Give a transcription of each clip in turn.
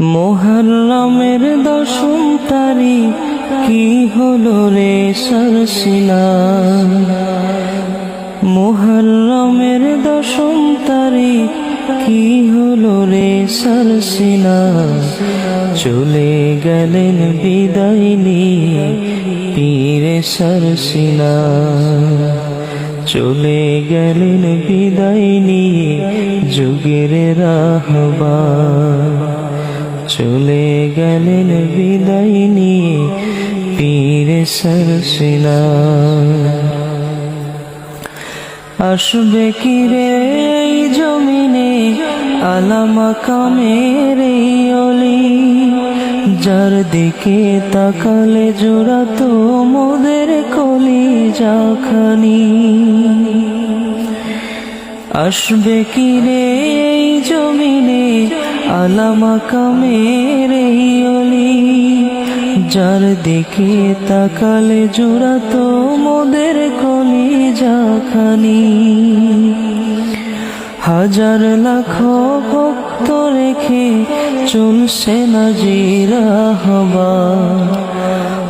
মুহররমের দশম তারিখ কি হলো রে সরসিনা। মুহররমের দশম তারিখ কি হলো রে সরসিনা। চলে গেলেন বিদায় নিয়ে পীরে সরসিনা। চলে গেলেন বিদায় নিয়ে যুগের রাহবার। চলে গেলেন বিদায় নিয়ে পীরে সরসিনা। আসবে কি রে এই জমিনে আলা মাকামের এই অলি। যার দিকে তাকালে জোড়াতো মোদের কলিজা খানি। আসবে কি রে এই জমিনে আলা মাকামের এই অলি। যার দিকে তাকালে জোড়াতো মোদের কলিজা খানি। হাজার লাখ ভক্ত রেখে চলছে না জিরাহবার।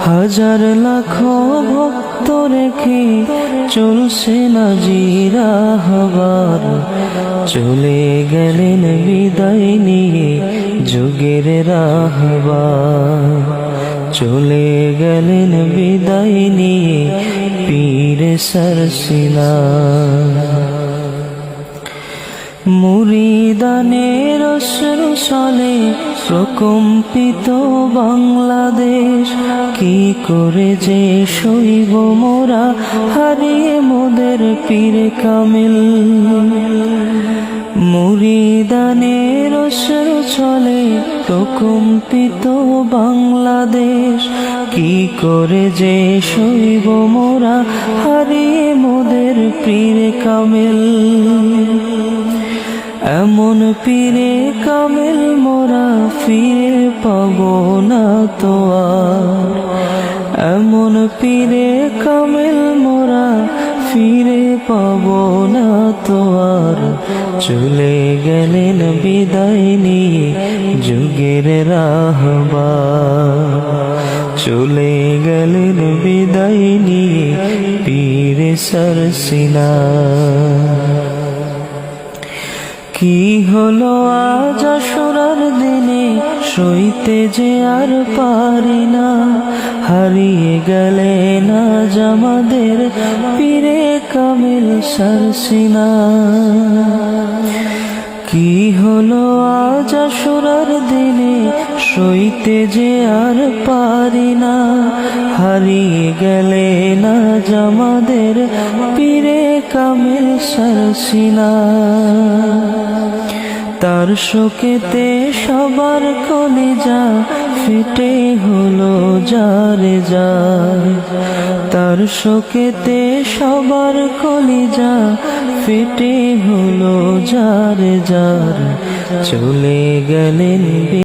হাজার লাখ ভক্ত রেখে চলছে না জিরাহবার। চলে গেলেন বিদায় নিয়ে যুগের রাহবার। চলে গেলেন বিদায় নিয়ে পীরে সরসিনা। মুরিদানের অশ্রু ছলে প্রকম্পিত বাংলাদেশ। কি করে যে সইব মোরা হারিয়ে মোদের পীর কামিল। মুরিদানের অশ্রু ছলে প্রকম্পিত বাংলাদেশ। কি করে যে সইব মোরা হারিয়ে মোদের পীর কামিল। এমন পীরে কামিল মোরা ফিরে পাবো না তো আর। এমন পীরে কামিল মোরা ফিরে পাবো না তো আর। চলে গেলেন বিদায় নিয়ে যুগের রাহবার। চলে গেলেন বিদায় নিয়ে পীরে সরসিনা। কি হলো আজ আশুরার দিনে সইতে যে আর পারি না। হারিয়ে গেলেন আজ আমাদের পীরে কামিল সরসিনা। কি হলো আজ আশুরার দিনে সইতে যে আর পারি না। হারিয়ে গেলেন আজ আমাদের পীরে কামিল সরসিনা। তার শোকেতে সবার কলিজা ফেটে হলো যারে যার। তার শোকেতে সবার কলিজা ফেটে হলো যারে যার। চলে গেলেন